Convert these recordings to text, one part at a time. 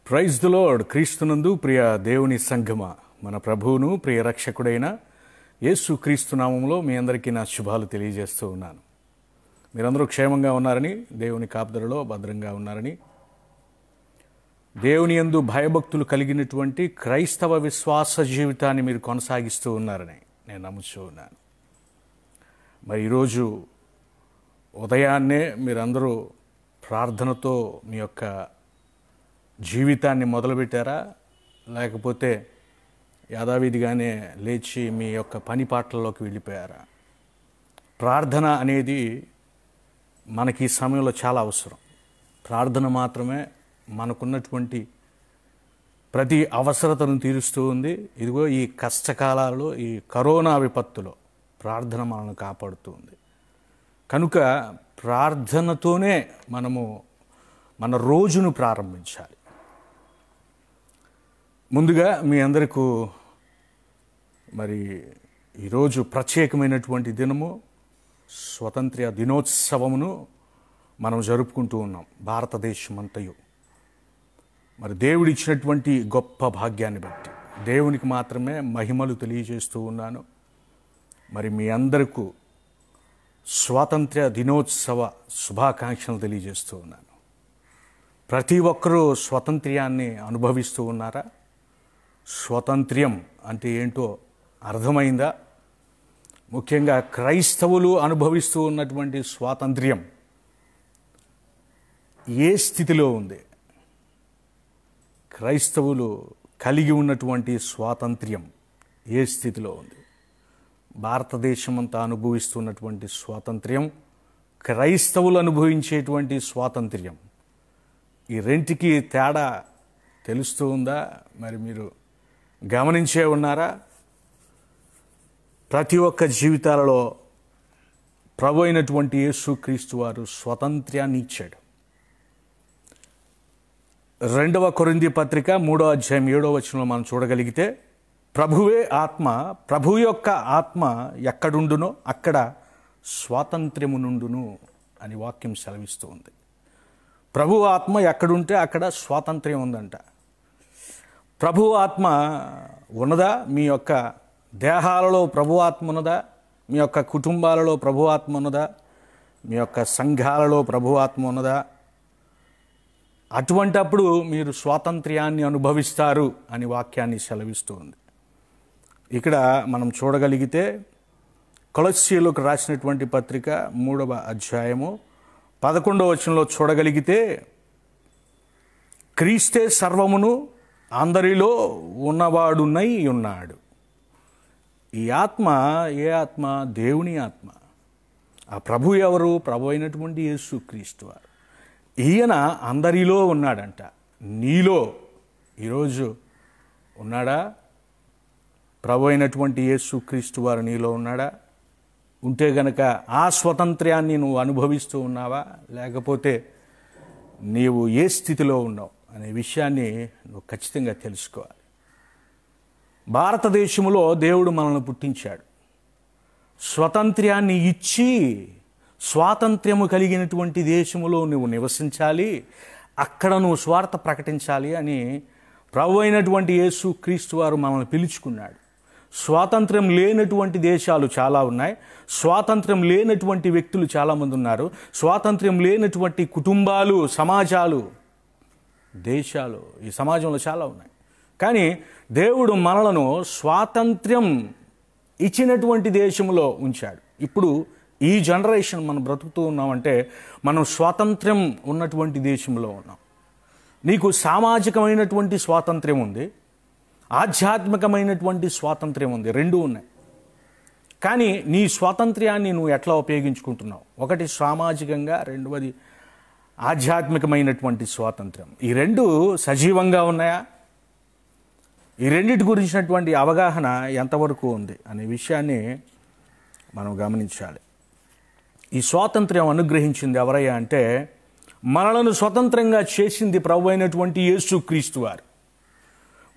Praise the lord. క్రీస్తునందు ప్రియ దేవుని సంఘమ, మన ప్రభువును ప్రియ రక్షకుడైన యేసు క్రీస్తు నామంలో మీ అందరికీ నా శుభాలు తెలియజేస్తూ ఉన్నాను. మీరందరూ క్షేమంగా ఉన్నారని, దేవుని కాపుదలలో భద్రంగా ఉన్నారని, దేవుని యందు భయభక్తులు కలిగినటువంటి క్రైస్తవ విశ్వాస జీవితాన్ని మీరు కొనసాగిస్తూ ఉన్నారని నేను నమ్ముతూ ఉన్నాను. మరి ఈరోజు ఉదయాన్నే మీరందరూ ప్రార్థనతో మీ యొక్క జీవితాన్ని మొదలుపెట్టారా, లేకపోతే యాదావిధిగానే లేచి మీ యొక్క పని పాటల్లోకి వెళ్ళిపోయారా? ప్రార్థన అనేది మనకి ఈ సమయంలో చాలా అవసరం. ప్రార్థన మాత్రమే మనకున్నటువంటి ప్రతి అవసరతను తీరుస్తూ ఉంది. ఇదిగో ఈ కష్టకాలాల్లో, ఈ కరోనా విపత్తులో ప్రార్థన మనల్ని కాపాడుతూ ఉంది. కనుక ప్రార్థనతోనే మనము మన రోజును ప్రారంభించాలి. ముందుగా మీ అందరికీ మరి ఈరోజు ప్రత్యేకమైనటువంటి దినము, స్వతంత్ర దినోత్సవమును మనం జరుపుకుంటూ ఉన్నాం భారతదేశమంతయు. మరి దేవుడిచ్చినటువంటి గొప్ప భాగ్యాన్ని బట్టి దేవునికి మాత్రమే మహిమలు తెలియజేస్తూ ఉన్నాను. మరి మీ అందరికీ స్వాతంత్ర్య దినోత్సవ శుభాకాంక్షలు తెలియజేస్తూ ఉన్నాను. ప్రతి ఒక్కరూ స్వాతంత్ర్యాన్ని అనుభవిస్తూ ఉన్నారా? స్వాతంత్ర్యం అంటే ఏంటో అర్థమైందా? ముఖ్యంగా క్రైస్తవులు అనుభవిస్తూ ఉన్నటువంటి స్వాతంత్ర్యం ఏ స్థితిలో ఉంది? క్రైస్తవులు కలిగి ఉన్నటువంటి స్వాతంత్ర్యం ఏ స్థితిలో ఉంది? భారతదేశమంతా అనుభవిస్తున్నటువంటి స్వాతంత్ర్యం, క్రైస్తవులు అనుభవించేటువంటి స్వాతంత్ర్యం, ఈ రెంటికి తేడా తెలుస్తూ ఉందా? మరి మీరు గమనించే ఉన్నారా? ప్రతి ఒక్క జీవితాలలో ప్రభు అయినటువంటి యేసుక్రీస్తు వారు స్వాతంత్ర్యాన్ని ఇచ్చాడు. 2 కొరింథీ పత్రిక 3వ అధ్యాయం 7వ వచనంలో మనం చూడగలిగితే, ప్రభువే ఆత్మ, ప్రభు యొక్క ఆత్మ ఎక్కడుండునో అక్కడ స్వాతంత్ర్యము నుండును అని వాక్యం సెలవిస్తూ ఉంది. ప్రభు ఆత్మ ఎక్కడుంటే అక్కడ స్వాతంత్ర్యం ఉందంట. ప్రభు ఆత్మ ఉన్నదా? మీ యొక్క దేహాలలో ప్రభు ఆత్మ ఉన్నదా? మీ యొక్క కుటుంబాలలో ప్రభు ఆత్మ ఉన్నదా? మీ యొక్క సంఘాలలో ప్రభు ఆత్మ ఉన్నదా? అటువంటప్పుడు మీరు స్వాతంత్ర్యాన్ని అనుభవిస్తారు అని వాక్యాన్ని సెలవిస్తూ ఉంది. ఇక్కడ మనం చూడగలిగితే కొలస్సీయులకు రాసినటువంటి పత్రిక 3వ అధ్యాయము 11వ వచనంలో చూడగలిగితే, క్రీస్తే సర్వమును అందరిలో ఉన్నవాడునై ఉన్నాడు. ఈ ఆత్మ ఏ ఆత్మ? దేవుని ఆత్మ. ఆ ప్రభు ఎవరు? ప్రభు అయినటువంటి యేసుక్రీస్తు వారు. ఈయన అందరిలో ఉన్నాడంట. నీలో ఈరోజు ఉన్నాడా? ప్రభు అయినటువంటి యేసుక్రీస్తు వారు నీలో ఉన్నాడా? ఉంటే గనక ఆ స్వాతంత్ర్యాన్ని నువ్వు అనుభవిస్తూ ఉన్నావా, లేకపోతే నీవు ఏ స్థితిలో ఉన్నావు అనే విషయాన్ని నువ్వు ఖచ్చితంగా తెలుసుకోవాలి. భారతదేశంలో దేవుడు మనల్ని పుట్టించాడు. స్వాతంత్ర్యాన్ని ఇచ్చి, స్వాతంత్ర్యము కలిగినటువంటి దేశములో నువ్వు నివసించాలి, అక్కడ నువ్వు స్వార్థ ప్రకటించాలి అని ప్రభు అయినటువంటి యేసుక్రీస్తు వారు మనల్ని పిలుచుకున్నాడు. స్వాతంత్ర్యం లేనటువంటి దేశాలు చాలా ఉన్నాయి. స్వాతంత్ర్యం లేనటువంటి వ్యక్తులు చాలామంది ఉన్నారు. స్వాతంత్ర్యం లేనటువంటి కుటుంబాలు, సమాజాలు, దేశాలు ఈ సమాజంలో చాలా ఉన్నాయి. కానీ దేవుడు మనలను స్వాతంత్ర్యం ఇచ్చినటువంటి దేశంలో ఉంచాడు. ఇప్పుడు ఈ జనరేషన్ మనం బ్రతుకుతూ ఉన్నామంటే మనం స్వాతంత్ర్యం ఉన్నటువంటి దేశంలో ఉన్నాం. నీకు సామాజికమైనటువంటి స్వాతంత్ర్యం ఉంది, ఆధ్యాత్మికమైనటువంటి స్వాతంత్ర్యం ఉంది. రెండూ ఉన్నాయి. కానీ నీ స్వాతంత్ర్యాన్ని నువ్వు ఎట్లా ఉపయోగించుకుంటున్నావు? ఒకటి సామాజికంగా, రెండవది ఆధ్యాత్మికమైనటువంటి స్వాతంత్ర్యం. ఈ రెండు సజీవంగా ఉన్నాయా? ఈ రెండింటి గురించినటువంటి అవగాహన ఎంతవరకు ఉంది అనే విషయాన్ని మనం గమనించాలి. ఈ స్వాతంత్ర్యం అనుగ్రహించింది ఎవరయ్యా అంటే, మనలను స్వతంత్రంగా చేసింది ప్రభు అయినటువంటి యేసుక్రీస్తు వారు.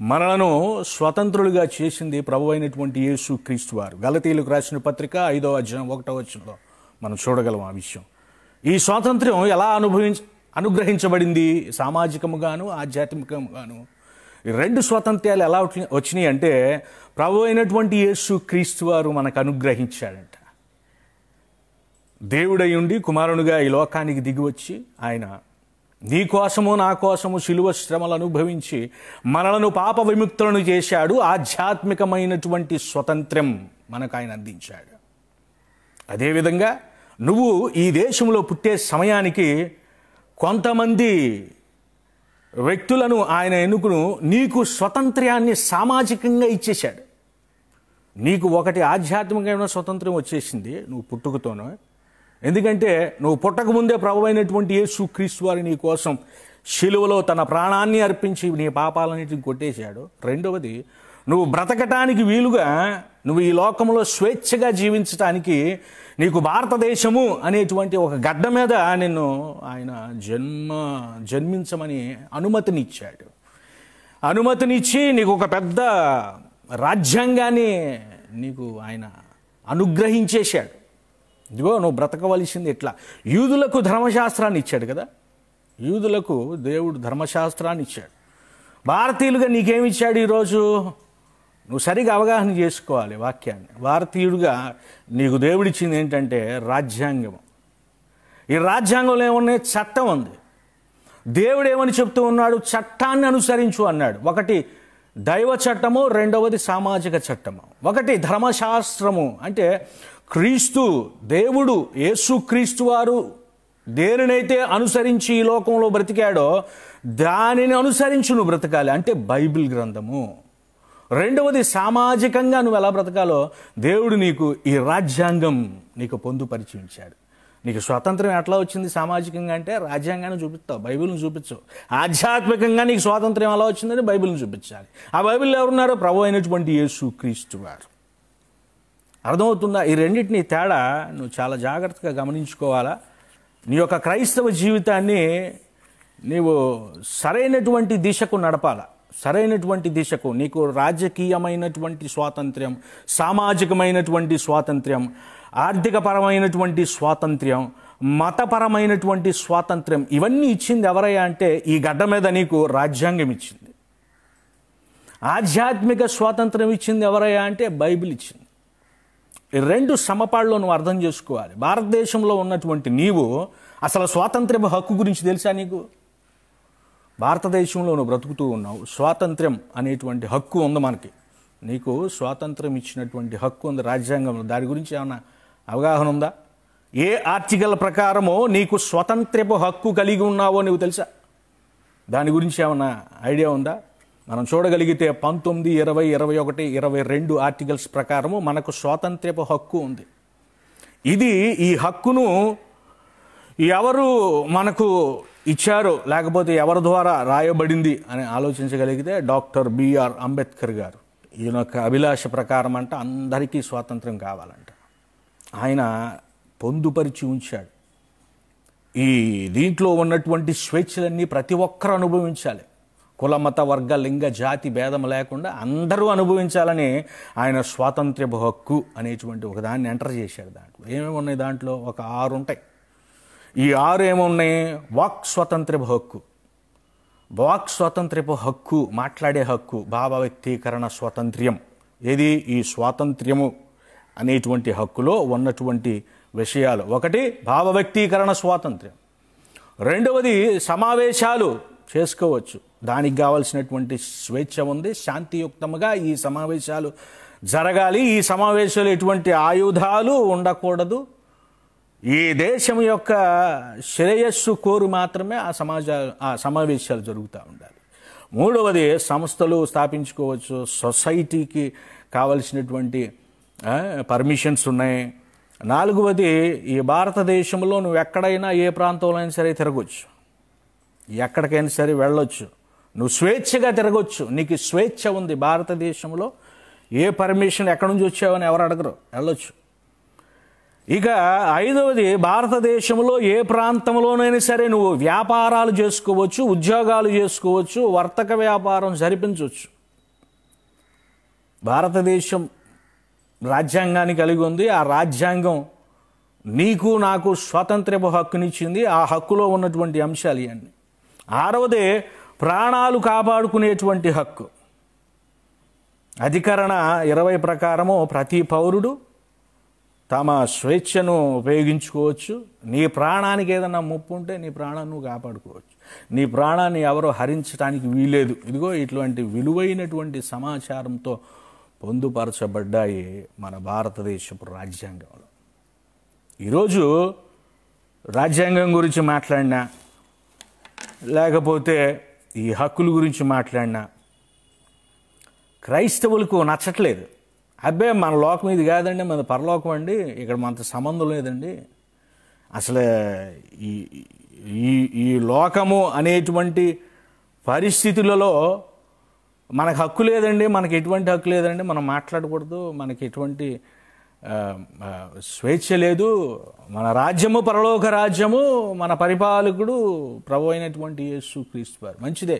మనలను స్వతంత్రులుగా చేసింది ప్రభు అయినటువంటి యేసుక్రీస్తు వారు. గలతీయులకు రాసిన పత్రిక 5వ అధ్యాయం 1వ వచనంలో మనం చూడగలం ఆ విషయం. ఈ స్వాతంత్ర్యం ఎలా అనుగ్రహించబడింది, సామాజికముగాను ఆధ్యాత్మికముగాను. ఈ రెండు స్వాతంత్ర్యాలు ఎలా వచ్చినాయి అంటే ప్రభు అయినటువంటి యేసు క్రీస్తు వారు మనకు అనుగ్రహించాడంట. దేవుడై ఉండి కుమారునిగా ఈ లోకానికి దిగివచ్చి ఆయన నీ కోసము నా కోసము శిలువ శ్రమలు అనుభవించి మనలను పాప విముక్తులను చేశాడు. ఆధ్యాత్మికమైనటువంటి స్వతంత్రం మనకు ఆయన అందించాడు. అదేవిధంగా నువ్వు ఈ దేశంలో పుట్టే సమయానికి కొంతమంది వ్యక్తులను ఆయన ఎన్నుకును నీకు స్వతంత్రాన్ని సామాజికంగా ఇచ్చేశాడు. నీకు ఒకటి ఆధ్యాత్మికమైన స్వతంత్రం వచ్చేసింది నువ్వు పుట్టుకతోనో. ఎందుకంటే నువ్వు పుట్టకముందే ప్రభు అయినటువంటి యేసు క్రీస్తు వారు నీ కోసం శిలువలో తన ప్రాణాన్ని అర్పించి నీ పాపాలన్నిటిని కొట్టేశాడు. రెండవది, నువ్వు బ్రతకటానికి వీలుగా నువ్వు ఈ లోకంలో స్వేచ్ఛగా జీవించటానికి నీకు భారతదేశము అనేటువంటి ఒక గడ్డ మీద నిన్ను ఆయన జన్మించమని అనుమతినిచ్చాడు. అనుమతినిచ్చి నీకు ఒక పెద్ద రాజ్యాంగాన్ని నీకు ఆయన అనుగ్రహించేశాడు. ఇదిగో నువ్వు బ్రతకవలసింది ఎట్లా. యూదులకు ధర్మశాస్త్రాన్ని ఇచ్చాడు కదా, యూదులకు దేవుడు ధర్మశాస్త్రాన్ని ఇచ్చాడు. భారతీయులుగా నీకేమిచ్చాడు? ఈరోజు నువ్వు సరిగా అవగాహన చేసుకోవాలి వాక్యాన్ని. భారతీయుడిగా నీకు దేవుడిచ్చింది ఏంటంటే రాజ్యాంగం. ఈ రాజ్యాంగంలో ఏమున్నాయి? చట్టం ఉంది. దేవుడు ఏమని చెప్తూ ఉన్నాడు? చట్టాన్ని అనుసరించు అన్నాడు. ఒకటి దైవ చట్టము, రెండవది సామాజిక చట్టము. ఒకటి ధర్మశాస్త్రము అంటే క్రీస్తు దేవుడు యేసు క్రీస్తు వారు దేనినైతే అనుసరించి ఈ లోకంలో బ్రతికాడో దానిని అనుసరించి నువ్వు బ్రతకాలి, అంటే బైబిల్ గ్రంథము. రెండవది సామాజికంగా నువ్వు ఎలా బ్రతకాలో దేవుడు నీకు ఈ రాజ్యాంగం నీకు పొందుపరిచి ఉంచాడు. నీకు స్వాతంత్రం ఎట్లా వచ్చింది సామాజికంగా అంటే రాజ్యాంగాన్ని చూపిస్తావు, బైబిల్ని చూపించవు. ఆధ్యాత్మికంగా నీకు స్వాతంత్రం ఎలా వచ్చిందని బైబిల్ని చూపించాలి. ఆ బైబిల్లో ఎవరున్నారో? ప్రభు అయినటువంటి యేసు క్రీస్తు వారు. అర్థమవుతుందా? ఈ రెండింటినీ తేడా నువ్వు చాలా జాగ్రత్తగా గమనించుకోవాలా. నీ యొక్క క్రైస్తవ జీవితాన్ని నీవు సరైనటువంటి దిశకు నడపాల. సరైనటువంటి దిశకు నీకు రాజకీయమైనటువంటి స్వాతంత్ర్యం, సామాజికమైనటువంటి స్వాతంత్ర్యం, ఆర్థికపరమైనటువంటి స్వాతంత్ర్యం, మతపరమైనటువంటి స్వాతంత్ర్యం ఇవన్నీ ఇచ్చింది ఎవరయ్యా అంటే ఈ గడ్డ మీద నీకు రాజ్యాంగం ఇచ్చింది. ఆధ్యాత్మిక స్వాతంత్ర్యం ఇచ్చింది ఎవరయ్యా అంటే బైబిల్ ఇచ్చింది. ఈ రెండు సమపాళ్ళలో నువ్వు అర్థం చేసుకోవాలి. భారతదేశంలో ఉన్నటువంటి నీవు అసలు స్వాతంత్ర్య హక్కు గురించి తెలుసా నీకు? భారతదేశంలో నువ్వు బ్రతుకుతూ ఉన్నావు, స్వాతంత్ర్యం అనేటువంటి హక్కు ఉంది మనకి. నీకు స్వాతంత్రం ఇచ్చినటువంటి హక్కు ఉంది రాజ్యాంగంలో. దాని గురించి ఏమన్నా అవగాహన ఉందా? ఏ ఆర్టికల్ ప్రకారమో నీకు స్వతంత్రపు హక్కు కలిగి ఉన్నావో నీవు తెలుసా? దాని గురించి ఏమన్నా ఐడియా ఉందా? మనం చూడగలిగితే 19, 20, 21, 22 ఆర్టికల్స్ ప్రకారము మనకు స్వాతంత్రపు హక్కు ఉంది. ఈ హక్కును ఎవరు మనకు ఇచ్చారో లేకపోతే ఎవరి ద్వారా రాయబడింది అని ఆలోచించగలిగితే డాక్టర్ బిఆర్ అంబేద్కర్ గారు. ఈయన యొక్క అభిలాష ప్రకారం అంట అందరికీ స్వాతంత్రం కావాలంట. ఆయన పొందుపరిచి ఉంచాడు. ఈ దీంట్లో ఉన్నటువంటి స్వేచ్ఛలన్నీ ప్రతి ఒక్కరూ అనుభవించాలి. కుల మత వర్గ లింగ జాతి భేదం లేకుండా అందరూ అనుభవించాలని ఆయన స్వాతంత్ర్యపు హక్కు అనేటువంటి ఒక దాన్ని ఎంటర్ చేశాడు. దాంట్లో ఏమేమి ఉన్నాయి? దాంట్లో ఒక 6 ఉంటాయి. ఈ 6 ఏమున్నాయి? వాక్ స్వాతంత్ర్యపు హక్కు, వాక్ స్వాతంత్ర్యపు హక్కు, మాట్లాడే హక్కు, భావ వ్యక్తీకరణ స్వాతంత్ర్యం. ఏది? ఈ స్వాతంత్ర్యము అనేటువంటి హక్కులో ఉన్నటువంటి విషయాలు. ఒకటి భావ వ్యక్తీకరణ స్వాతంత్ర్యం, రెండవది సమావేశాలు చేసుకోవచ్చు, దానికి కావాల్సినటువంటి స్వేచ్ఛ ఉంది. శాంతియుక్తముగా ఈ సమావేశాలు జరగాలి. ఈ సమావేశాలు ఎటువంటి ఆయుధాలు ఉండకూడదు. ఈ దేశం యొక్క శ్రేయస్సు కోరు మాత్రమే ఆ సమావేశాలు జరుగుతూ ఉండాలి. మూడవది సంస్థలు స్థాపించుకోవచ్చు, సొసైటీకి కావలసినటువంటి పర్మిషన్స్ ఉన్నాయి. నాలుగవది ఈ భారతదేశంలో నువ్వు ఎక్కడైనా ఏ ప్రాంతంలో అయినా సరే తిరగవచ్చు, ఎక్కడికైనా సరే వెళ్ళొచ్చు, నువ్వు స్వేచ్ఛగా తిరగవచ్చు. నీకు స్వేచ్ఛ ఉంది భారతదేశంలో. ఏ పర్మిషన్ ఎక్కడి నుంచి వచ్చావని ఎవరు అడగరు, వెళ్ళొచ్చు. ఇక ఐదవది భారతదేశంలో ఏ ప్రాంతంలోనైనా సరే నువ్వు వ్యాపారాలు చేసుకోవచ్చు, ఉద్యోగాలు చేసుకోవచ్చు, వర్తక వ్యాపారం జరిపించవచ్చు. భారతదేశం రాజ్యాంగాన్ని కలిగి ఉంది. ఆ రాజ్యాంగం నీకు నాకు స్వాతంత్ర్యపు హక్కునిచ్చింది. ఆ హక్కులో ఉన్నటువంటి అంశాలు ఇవన్నీ. 6వది ప్రాణాలు కాపాడుకునేటువంటి హక్కు. అధికరణ 20 ప్రకారము ప్రతి పౌరుడు తమ స్వేచ్ఛను ఉపయోగించుకోవచ్చు. నీ ప్రాణానికి ఏదన్నా ముప్పు ఉంటే నీ ప్రాణాన్ని నువ్వు కాపాడుకోవచ్చు. నీ ప్రాణాన్ని ఎవరో హరించడానికి వీలేదు. ఇదిగో ఇటువంటి విలువైనటువంటి సమాచారంతో పొందుపరచబడ్డాయి మన భారతదేశపు రాజ్యాంగంలో. ఈరోజు రాజ్యాంగం గురించి మాట్లాడినా, లేకపోతే ఈ హక్కుల గురించి మాట్లాడినా క్రైస్తవులకు నచ్చట్లేదు. అబ్బే మన లోకం ఇది కాదండి, మన పరలోకం అండి, ఇక్కడ మనతో సంబంధం లేదండి, అసలు ఈ ఈ ఈ లోకము అనేటువంటి పరిస్థితులలో మనకు హక్కు లేదండి, మనకి ఎటువంటి హక్కు లేదండి, మనం మాట్లాడకూడదు, మనకి ఎటువంటి స్వేచ్ఛ లేదు, మన రాజ్యము పరలోక రాజ్యము, మన పరిపాలకుడు ప్రభు అయినటువంటి యేసు క్రీస్తు వారు. మంచిదే,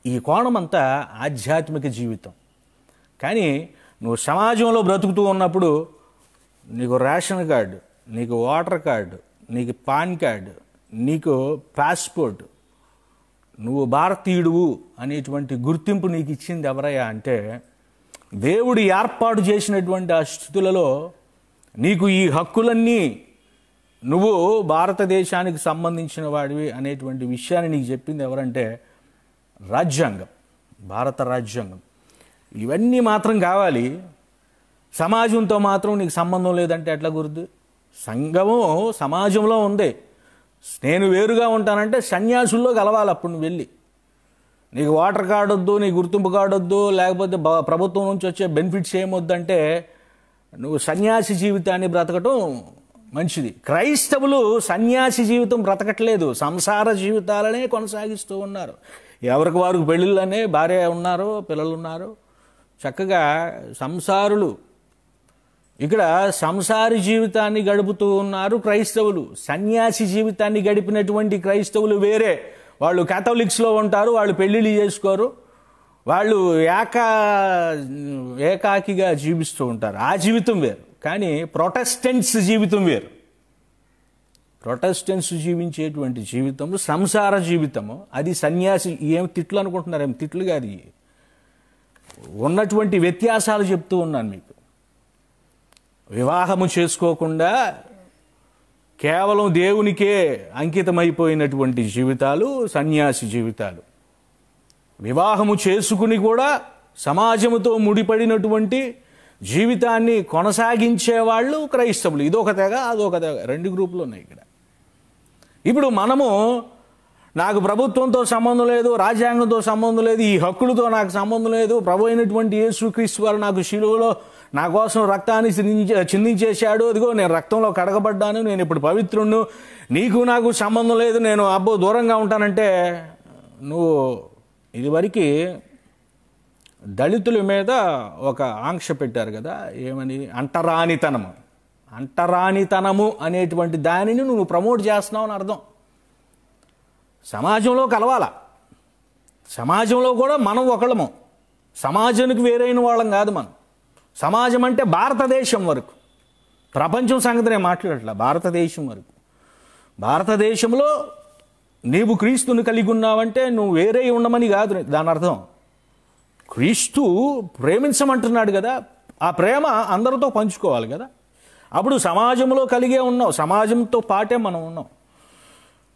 ఈ కోణం అంతా ఆధ్యాత్మిక జీవితం. కానీ నువ్వు సమాజంలో బ్రతుకుతూ ఉన్నప్పుడు నీకు రేషన్ కార్డు, నీకు ఓటర్ కార్డు, నీకు పాన్ కార్డు, నీకు పాస్పోర్ట్, నువ్వు భారతీయుడువు అనేటువంటి గుర్తింపు నీకు ఇచ్చింది ఎవరయ్యా అంటే, దేవుడు ఏర్పాటు చేసినటువంటి ఆ స్థితులలో నీకు ఈ హక్కులన్నీ నువ్వు భారతదేశానికి సంబంధించిన వాడివి అనేటువంటి విషయాన్ని నీకు చెప్పింది ఎవరంటే రాజ్యాంగం, భారత రాజ్యాంగం. ఇవన్నీ మాత్రం కావాలి, సమాజంతో మాత్రం నీకు సంబంధం లేదంటే ఎట్లా గుర్తు? సంఘము సమాజంలో ఉంది, నేను వేరుగా ఉంటానంటే సన్యాసుల్లో కలవాలి. అప్పుడు నువ్వు వెళ్ళి నీకు ఓటర్ కార్డు వద్దు, నీ గుర్తింపు కార్డు వద్దు, లేకపోతే ప్రభుత్వం నుంచి వచ్చే బెనిఫిట్స్ ఏమొద్దంటే నువ్వు సన్యాసి జీవితాన్ని బ్రతకటం మంచిది. క్రైస్తవులు సన్యాసి జీవితం బ్రతకట్లేదు, సంసార జీవితాలనే కొనసాగిస్తూ ఉన్నారు. ఎవరికి వారికి పెళ్ళిళ్ళనే భార్య ఉన్నారు, పిల్లలు ఉన్నారు, చక్కగా సంసారులు. ఇక్కడ సంసారి జీవితాన్ని గడుపుతూ ఉన్నారు క్రైస్తవులు. సన్యాసి జీవితాన్ని గడిపినటువంటి క్రైస్తవులు వేరే. వాళ్ళు కాథలిక్స్లో ఉంటారు, వాళ్ళు పెళ్ళిళ్ళు చేసుకోరు, వాళ్ళు ఏకాకిగా జీవిస్తూ ఉంటారు. ఆ జీవితం వేరు. కానీ ప్రొటెస్టెంట్స్ జీవితం వేరు. ప్రొటెస్టెంట్స్ జీవించేటువంటి జీవితము సంసార జీవితము. అది సన్యాసి. ఏం తిట్లు అనుకుంటున్నారు? ఏం తిట్లు కాదు, ఉన్నటువంటి వ్యత్యాసాలు చెప్తూ ఉన్నాను మీకు. వివాహము చేసుకోకుండా కేవలం దేవునికే అంకితమైపోయినటువంటి జీవితాలు సన్యాసి జీవితాలు. వివాహము చేసుకుని కూడా సమాజముతో ముడిపడినటువంటి జీవితాన్ని కొనసాగించేవాళ్ళు క్రైస్తవులు. ఇదొక తెగ, అదొక తెగ, 2 గ్రూపులు ఉన్నాయి ఇక్కడ. ఇప్పుడు మనము నాకు ప్రభుత్వంతో సంబంధం లేదు, రాజ్యాంగంతో సంబంధం లేదు, ఈ హక్కులతో నాకు సంబంధం లేదు, ప్రభు అయినటువంటి యేసుక్రీస్తు వారు నాకు శిలువలో నా కోసం రక్తాన్ని చిందించేశాడు, అదిగో నేను రక్తంలో కడగబడ్డాను, నేను ఇప్పుడు పవిత్రుణ్ణు, నీకు నాకు సంబంధం లేదు, నేను దూరంగా ఉంటానంటే నువ్వు ఇదివరకు దళితుల మీద ఒక ఆంక్ష పెట్టారు కదా, ఏమని? అంటరానితనము. అంటరానితనము అనేటువంటి దానిని నువ్వు ప్రమోట్ చేస్తున్నావు అని అర్థం. సమాజంలో కలవాల, సమాజంలో కూడా మనం ఒకళ్ళము, సమాజానికి వేరైన వాళ్ళం కాదు మనం. సమాజం అంటే భారతదేశం వరకు, ప్రపంచం సంగతి నేను మాట్లాడట్లా, భారతదేశం వరకు. భారతదేశంలో నీవు క్రీస్తుని కలిగి ఉన్నావంటే నువ్వు వేరే ఉండమని కాదు దాని అర్థం. క్రీస్తు ప్రేమించమంటున్నాడు కదా, ఆ ప్రేమ అందరితో పంచుకోవాలి కదా. అప్పుడు సమాజంలో కలిగే ఉన్నాం, సమాజంతో పాటే మనం ఉన్నాం.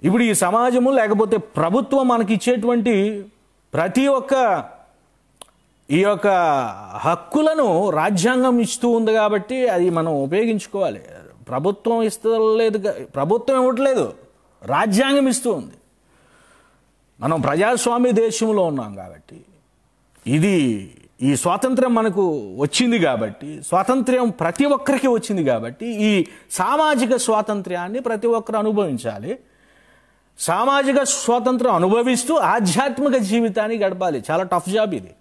ఇప్పుడు ఈ సమాజము లేకపోతే ప్రభుత్వం మనకి ఇచ్చేటువంటి ప్రతి ఒక్క ఈ యొక్క హక్కులను రాజ్యాంగం ఇస్తూ ఉంది కాబట్టి అది మనం ఉపయోగించుకోవాలి. ప్రభుత్వం ఇస్తలేదు, ప్రభుత్వం ఇవ్వట్లేదు, రాజ్యాంగం ఇస్తూ ఉంది. మనం ప్రజాస్వామ్య దేశంలో ఉన్నాం కాబట్టి, ఈ స్వాతంత్ర్యం మనకు వచ్చింది కాబట్టి, స్వాతంత్ర్యం ప్రతి ఒక్కరికి వచ్చింది కాబట్టి ఈ సామాజిక స్వాతంత్ర్యాన్ని ప్రతి ఒక్కరు అనుభవించాలి. సామాజిక స్వాతంత్రం అనుభవిస్తూ ఆధ్యాత్మిక జీవితాన్ని గడపాలి. చాలా టఫ్ జాబ్ ఇది.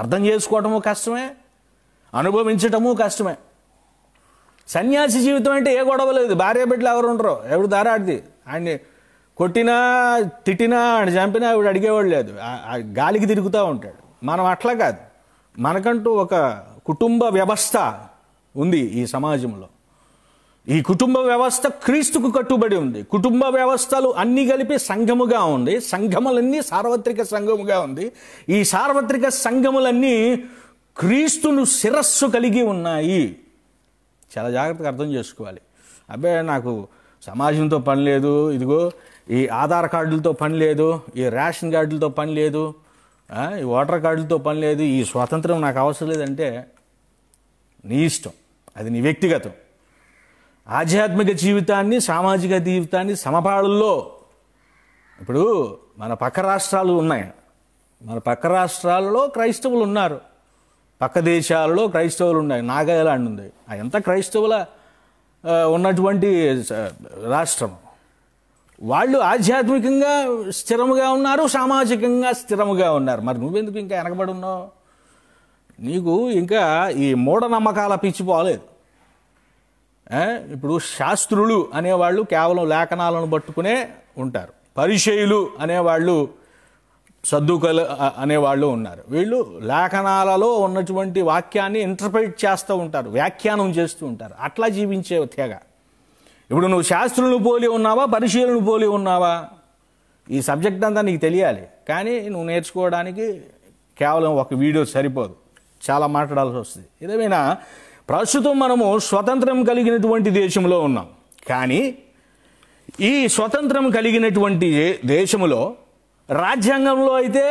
అర్థం చేసుకోవటము కష్టమే, అనుభవించటము కష్టమే. సన్యాసి జీవితం అంటే ఏ గొడవ లేదు, భార్య బిడ్డలు ఎవరు ఉండరు, ఎవడు దారాడిది, ఆయన్ని కొట్టినా తిట్టినా ఆయన చంపినా ఆవిడ అడిగేవాడు లేదు, గాలికి తిరుగుతూ ఉంటాడు. మనం అట్లా కాదు, మనకంటూ ఒక కుటుంబ వ్యవస్థ ఉంది ఈ సమాజంలో. ఈ కుటుంబ వ్యవస్థ క్రీస్తుకు కట్టుబడి ఉంది. కుటుంబ వ్యవస్థలు అన్నీ కలిపి సంఘముగా ఉంది. సంఘములన్నీ సార్వత్రిక సంఘముగా ఉంది. ఈ సార్వత్రిక సంఘములన్నీ క్రీస్తును శిరస్సు కలిగి ఉన్నాయి. చాలా జాగ్రత్తగా అర్థం చేసుకోవాలి. అబ్బాయి నాకు సమాజంతో పని లేదు, ఇదిగో ఈ ఆధార్ కార్డులతో పని లేదు, ఈ రేషన్ కార్డులతో పని లేదు, ఈ ఓటర్ కార్డులతో పని లేదు, ఈ స్వాతంత్రం నాకు అవసరం లేదంటే నీ ఇష్టం, అది నీ వ్యక్తిగతం. ఆధ్యాత్మిక జీవితాన్ని సామాజిక జీవితాన్ని సమపాళల్లో, ఇప్పుడు మన పక్క రాష్ట్రాలు ఉన్నాయి, మన పక్క రాష్ట్రాలలో క్రైస్తవులు ఉన్నారు, పక్క దేశాలలో క్రైస్తవులు ఉన్నాయి. నాగాలాండ్ ఉంది, అదంతా క్రైస్తవుల ఉన్నటువంటి రాష్ట్రం. వాళ్ళు ఆధ్యాత్మికంగా స్థిరముగా ఉన్నారు, సామాజికంగా స్థిరముగా ఉన్నారు. మరి నువ్వెందుకు ఇంకా వెనకబడి ఉన్నావు? నీకు ఇంకా ఈ మూఢనమ్మకాల పిచ్చిపోలేదు. ఇప్పుడు శాస్త్రులు అనేవాళ్ళు కేవలం లేఖనాలను పట్టుకునే ఉంటారు. పరిచయులు అనేవాళ్ళు, సద్దుకలు అనేవాళ్ళు ఉన్నారు. వీళ్ళు లేఖనాలలో ఉన్నటువంటి వాక్యాన్ని ఇంటర్ప్రిట్ చేస్తూ ఉంటారు, వ్యాఖ్యానం చేస్తూ ఉంటారు. అట్లా జీవించే తెగ. ఇప్పుడు నువ్వు శాస్త్రులను పోలి ఉన్నావా, పరిచయులను పోలి ఉన్నావా? ఈ సబ్జెక్ట్ అంతా నీకు తెలియాలి. కానీ నువ్వు నేర్చుకోవడానికి కేవలం ఒక వీడియో సరిపోదు, చాలా మాట్లాడాల్సి వస్తుంది. ఏదేమైనా ప్రస్తుతం మనము స్వతంత్రం కలిగినటువంటి దేశంలో ఉన్నాం. కానీ ఈ స్వతంత్రం కలిగినటువంటి దేశంలో రాజ్యాంగంలో అయితే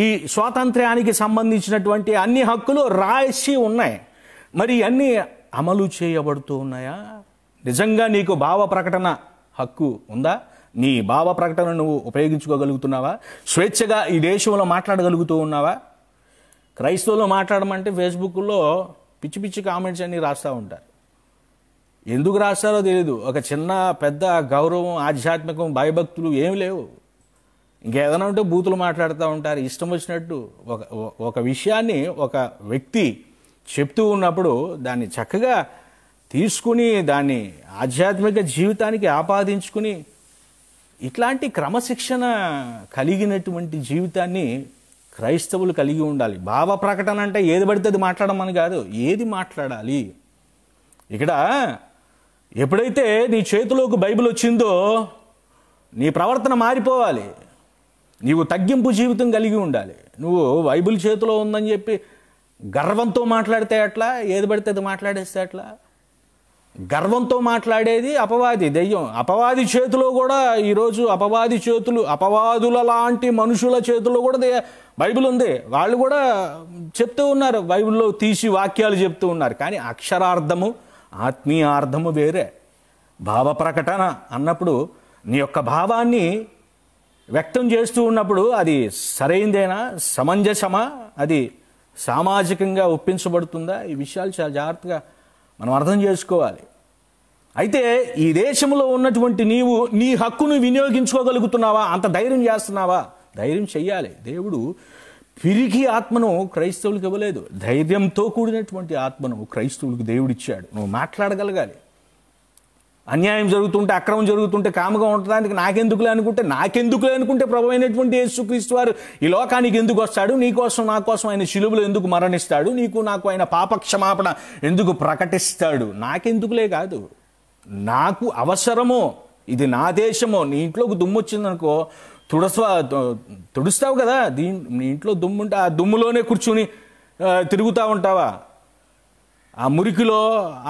ఈ స్వాతంత్ర్యానికి సంబంధించినటువంటి అన్ని హక్కులు రాసి ఉన్నాయి. మరి అన్నీ అమలు చేయబడుతూ ఉన్నాయా? నిజంగా నీకు భావ ప్రకటన హక్కు ఉందా? నీ భావ ప్రకటన నువ్వు ఉపయోగించుకోగలుగుతున్నావా? స్వేచ్ఛగా ఈ దేశంలో మాట్లాడగలుగుతూ ఉన్నావా? క్రైస్తవులు మాట్లాడమంటే ఫేస్బుక్లో పిచ్చి పిచ్చి కామెంట్స్ అన్నీ రాస్తూ ఉంటారు. ఎందుకు రాస్తారో తెలియదు. ఒక చిన్న పెద్ద గౌరవం, ఆధ్యాత్మికం, భయభక్తులు ఏమి లేవు. ఇంకేదైనా ఉంటే బూతులు మాట్లాడుతూ ఉంటారు ఇష్టం వచ్చినట్టు. ఒక విషయాన్ని ఒక వ్యక్తి చెప్తూ ఉన్నప్పుడు దాన్ని చక్కగా తీసుకుని దాన్ని ఆధ్యాత్మిక జీవితానికి ఆపాదించుకుని ఇట్లాంటి క్రమశిక్షణ కలిగినటువంటి జీవితాన్ని క్రైస్తవులు కలిగి ఉండాలి. భావ ప్రకటన అంటే ఏది పడితే అది మాట్లాడమని కాదు, ఏది మాట్లాడాలి. ఇక్కడ ఎప్పుడైతే నీ చేతిలోకి బైబిల్ వచ్చిందో నీ ప్రవర్తన మారిపోవాలి. నీవు తగ్గింపు జీవితం కలిగి ఉండాలి. నువ్వు బైబిల్ చేతిలో ఉందని చెప్పి గర్వంతో మాట్లాడితే ఎట్లా? ఏది పడితే అది మాట్లాడేస్తే ఎట్లా? గర్వంతో మాట్లాడేది అపవాది, దెయ్యం. అపవాది చేతిలో కూడా ఈరోజు అపవాదుల లాంటి మనుషుల చేతిలో కూడా బైబిల్ ఉంది. వాళ్ళు కూడా చెప్తూ ఉన్నారు, బైబిల్లో తీసి వాక్యాలు చెప్తూ ఉన్నారు. కానీ అక్షరార్థము, ఆత్మీయార్థము వేరే. భావ ప్రకటన అన్నప్పుడు నీ యొక్క భావాన్ని వ్యక్తం చేస్తూ ఉన్నప్పుడు అది సరైందేనా, సమంజసమా, అది సామాజికంగా ఒప్పించబడుతుందా? ఈ విషయాలు చాలా జాగ్రత్తగా మనం అర్థం చేసుకోవాలి. అయితే ఈ దేశంలో ఉన్నటువంటి నీవు నీ హక్కును వినియోగించుకోగలుగుతున్నావా? అంత ధైర్యం చేస్తున్నావా? ధైర్యం చెయ్యాలి. దేవుడు పిరికి ఆత్మను క్రైస్తవులకు ఇవ్వలేదు, ధైర్యంతో కూడినటువంటి ఆత్మను క్రైస్తవులకు దేవుడిచ్చాడు. నువ్వు మాట్లాడగలగాలి. అన్యాయం జరుగుతుంటే, అక్రమం జరుగుతుంటే కాముగా ఉండడానికి నాకెందుకులే అనుకుంటే ప్రభు అయినటువంటి యేసుక్రీస్తు వారు ఈ లోకానికి ఎందుకు వస్తాడు? నీకోసం నా కోసం ఆయన శిలువలో ఎందుకు మరణిస్తాడు? నీకు నాకు ఆయన పాపక్షమాపణ ఎందుకు ప్రకటిస్తాడు? నాకెందుకులే కాదు, నాకు అవసరమో, ఇది నా దేశమో. నీ ఇంట్లోకి దుమ్ము వచ్చిందనుకో తుడుస్తావు కదా. నీ ఇంట్లో దుమ్ము ఉంటే ఆ దుమ్ములోనే కూర్చుని తిరుగుతూ ఉంటావా? ఆ మురికిలో,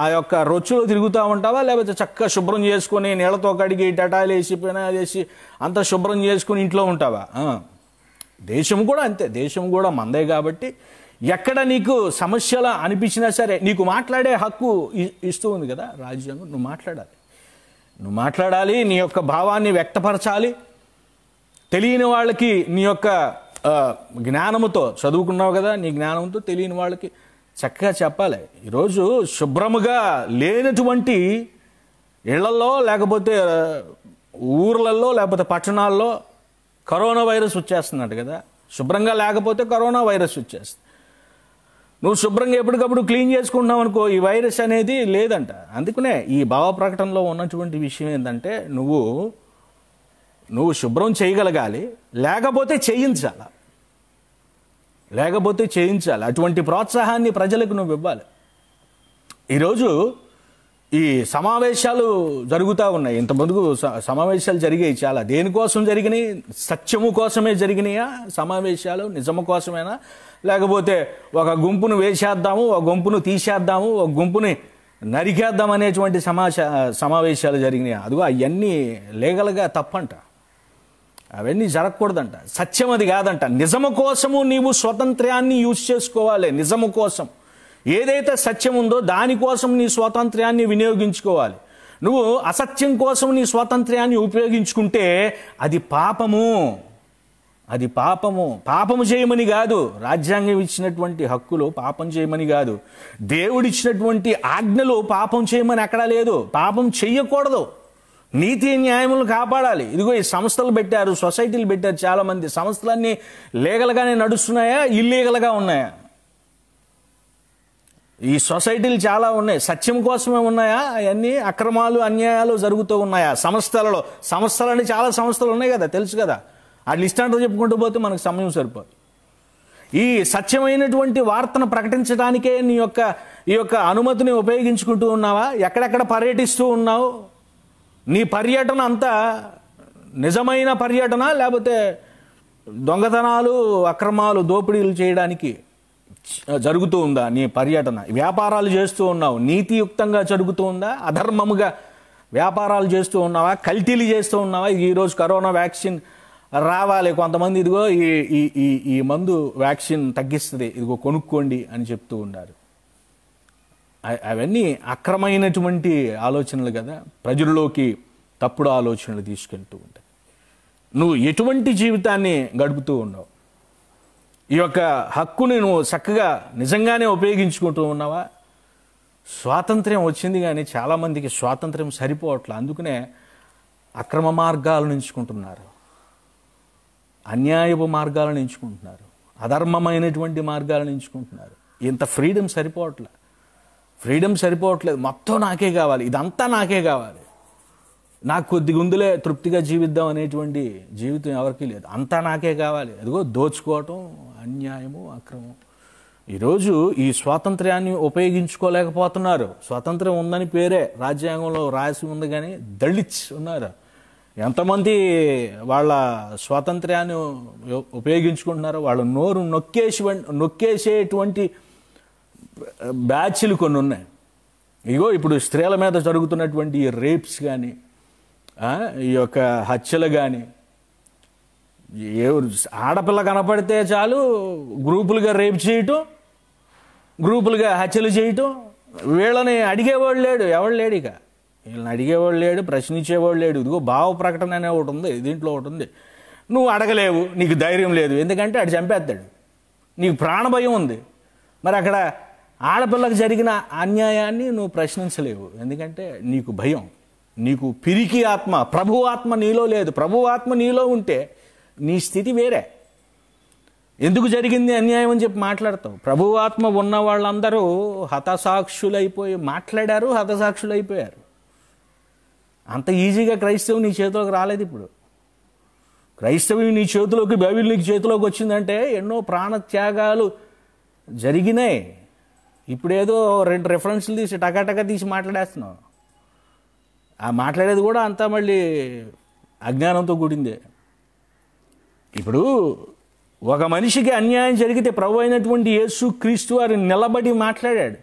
ఆ యొక్క రొచ్చులో తిరుగుతూ ఉంటావా? లేకపోతే చక్కగా శుభ్రం చేసుకొని నీళ్ళతో కడిగి డటాలు వేసి వేసి అంతా శుభ్రం చేసుకుని ఇంట్లో ఉంటావా? దేశం కూడా అంతే. దేశం కూడా మందే కాబట్టి ఎక్కడ నీకు సమస్యలు అనిపించినా సరే నీకు మాట్లాడే హక్కు ఇస్తూ ఉంది కదా రాజ్యాంగం. నువ్వు మాట్లాడాలి, నీ యొక్క భావాన్ని వ్యక్తపరచాలి. తెలియని వాళ్ళకి నీ యొక్క జ్ఞానముతో, చదువుకున్నావు కదా, నీ జ్ఞానంతో తెలియని వాళ్ళకి చక్కగా చెప్పాలి. ఈరోజు శుభ్రముగా లేనటువంటి ఇళ్లలో, లేకపోతే ఊర్లలో, లేకపోతే పట్టణాల్లో కరోనా వైరస్ వచ్చేస్తున్నట్టు కదా. శుభ్రంగా లేకపోతే కరోనా వైరస్ వచ్చేస్తుంది. నువ్వు శుభ్రంగా ఎప్పటికప్పుడు క్లీన్ చేసుకుంటున్నావు అనుకో, ఈ వైరస్ అనేది లేదంట. అందుకనే ఈ భావ ప్రకటనలో ఉన్నటువంటి విషయం ఏంటంటే నువ్వు శుభ్రం చేయగలగాలి, లేకపోతే చేయించాలి. అటువంటి ప్రోత్సాహాన్ని ప్రజలకు నువ్వు ఇవ్వాలి. ఈరోజు ఈ సమావేశాలు జరుగుతూ ఉన్నాయి. ఇంతమందుకు సమావేశాలు జరిగాయి చాలా. దేనికోసం జరిగినాయి? సత్యము కోసమే జరిగినాయా సమావేశాలు? నిజము కోసమేనా? లేకపోతే ఒక గుంపును వేసేద్దాము, ఒక గుంపును తీసేద్దాము, ఒక గుంపుని నరికేద్దాం అనేటువంటి సమావేశాలు జరిగినాయా? అదిగో అవన్నీ లీగల్గా తప్పంట. అవన్నీ జరగకూడదంట. సత్యం అది కాదంట. నిజము కోసము నీవు స్వాతంత్ర్యాన్ని యూజ్ చేసుకోవాలి. నిజము కోసం ఏదైతే సత్యం ఉందో దానికోసం నీ స్వాతంత్ర్యాన్ని వినియోగించుకోవాలి. నువ్వు అసత్యం కోసం నీ స్వాతంత్ర్యాన్ని ఉపయోగించుకుంటే అది పాపము. అది పాపము. పాపము చేయమని కాదు, రాజ్యాంగం ఇచ్చినటువంటి హక్కులు పాపం చేయమని కాదు, దేవుడిచ్చినటువంటి ఆజ్ఞలు పాపం చేయమని ఎక్కడా లేదు. పాపం చెయ్యకూడదు. నీతి న్యాయములు కాపాడాలి. ఇదిగో ఈ సంస్థలు పెట్టారు, సొసైటీలు పెట్టారు. చాలామంది సంస్థలన్నీ లీగల్గానే నడుస్తున్నాయా, ఇల్లీగల్గా ఉన్నాయా? ఈ సొసైటీలు చాలా ఉన్నాయి. సత్యం కోసమే ఉన్నాయా? అవన్నీ అక్రమాలు అన్యాయాలు జరుగుతూ ఉన్నాయా? సంస్థలని చాలా సంస్థలు ఉన్నాయి కదా, తెలుసు కదా. ఆ లిస్ట్ అంతా చెప్పుకుంటూ పోతే మనకు సమయం సరిపోదు. ఈ సత్యమైనటువంటి వార్తను ప్రకటించడానికే ఈ యొక్క అనుమతిని ఉపయోగించుకుంటూ ఉన్నావా? ఎక్కడెక్కడ పర్యటిస్తూ ఉన్నావు? నీ పర్యటన అంతా నిజమైన పర్యటన, లేకపోతే దొంగతనాలు అక్రమాలు దోపిడీలు చేయడానికి జరుగుతూ ఉందా నీ పర్యటన? వ్యాపారాలు చేస్తూ ఉన్నావు, నీతియుక్తంగా జరుగుతూ ఉందా? అధర్మముగా వ్యాపారాలు చేస్తూ ఉన్నావా? కల్తీలు చేస్తూ ఉన్నావా? ఈరోజు కరోనా వ్యాక్సిన్ రావాలి, కొంతమంది ఇదిగో ఈ మందు వ్యాక్సిన్ తగ్గిస్తుంది, ఇదిగో కొనుక్కోండి అని చెప్తూ ఉన్నారు. అవన్నీ అక్రమైనటువంటి ఆలోచనలు కదా, ప్రజల్లోకి తప్పుడు ఆలోచనలు తీసుకెళ్తూ ఉంటాయి. నువ్వు ఎటువంటి జీవితాన్ని గడుపుతూ ఉన్నావు? ఈ యొక్క హక్కుని నువ్వు చక్కగా నిజంగానే ఉపయోగించుకుంటూ ఉన్నావా? స్వాతంత్ర్యం వచ్చింది కానీ చాలామందికి స్వాతంత్ర్యం సరిపోవట్లే. అందుకనే అక్రమ మార్గాలను ఎంచుకుంటున్నారు, అన్యాయపు మార్గాలను ఎంచుకుంటున్నారు, అధర్మమైనటువంటి మార్గాలను ఎంచుకుంటున్నారు. ఇంత ఫ్రీడమ్ సరిపోవట్లేదు. మొత్తం నాకే కావాలి, ఇదంతా నాకే కావాలి, నాకు కొద్దిగా ఉందిలే తృప్తిగా జీవిద్దాం అనేటువంటి జీవితం ఎవరికీ లేదు. అంతా నాకే కావాలి. అదిగో దోచుకోవటం, అన్యాయము, అక్రమం. ఈరోజు ఈ స్వాతంత్ర్యాన్ని ఉపయోగించుకోలేకపోతున్నారు. స్వాతంత్ర్యం ఉందని పేరే రాజ్యాంగంలో రాసి ఉంది కానీ దళిత్స్ ఉన్నారు. ఎంతమంది వాళ్ళ స్వాతంత్ర్యాన్ని ఉపయోగించుకుంటున్నారో వాళ్ళ నోరు నొక్కేసేటువంటి బ్యాచ్లు కొన్ని ఉన్నాయి. ఇగో ఇప్పుడు స్త్రీల మీద జరుగుతున్నటువంటి ఈ రేప్స్ కానీ, ఈ యొక్క హత్యలు కానీ, ఆడపిల్ల కనపడితే చాలు గ్రూపులుగా రేప్ చేయటం, గ్రూపులుగా హత్యలు చేయటం. వీళ్ళని అడిగేవాడు లేడు, ఎవడు లేడు. ఇక వీళ్ళని అడిగేవాడు లేడు, ప్రశ్నించేవాడు లేడు. ఇదిగో భావ ప్రకటన అనే ఒకటి ఉంది, దీంట్లో ఒకటి ఉంది. నువ్వు అడగలేవు, నీకు ధైర్యం లేదు, ఎందుకంటే అటు చంపేస్తాడు. నీకు ప్రాణభయం ఉంది. మరి అక్కడ ఆడపిల్లకు జరిగిన అన్యాయాన్ని నువ్వు ప్రశ్నించలేవు, ఎందుకంటే నీకు భయం. నీకు పిరికి ఆత్మ, ప్రభు ఆత్మ నీలో లేదు. ప్రభు ఆత్మ నీలో ఉంటే నీ స్థితి వేరే. ఎందుకు జరిగింది అన్యాయం అని చెప్పి మాట్లాడతావు. ప్రభు ఆత్మ ఉన్న వాళ్ళందరూ హతసాక్షులైపోయి మాట్లాడారు, హతసాక్షులైపోయారు. అంత ఈజీగా క్రైస్తవం నీ చేతిలోకి రాలేదు. ఇప్పుడు క్రైస్తవం నీ చేతిలోకి, బైబిల్ నీకు చేతిలోకి వచ్చిందంటే ఎన్నో ప్రాణత్యాగాలు జరిగినాయి. ఇప్పుడేదో 2 రెఫరెన్స్లు తీసి టకాటకా తీసి మాట్లాడేస్తున్నావు. ఆ మాట్లాడేది కూడా అంతా మళ్ళీ అజ్ఞానంతో కూడిందే. ఇప్పుడు ఒక మనిషికి అన్యాయం జరిగితే ప్రభు అయినటువంటి యేసు క్రీస్తు వారు నిలబడి మాట్లాడాడు.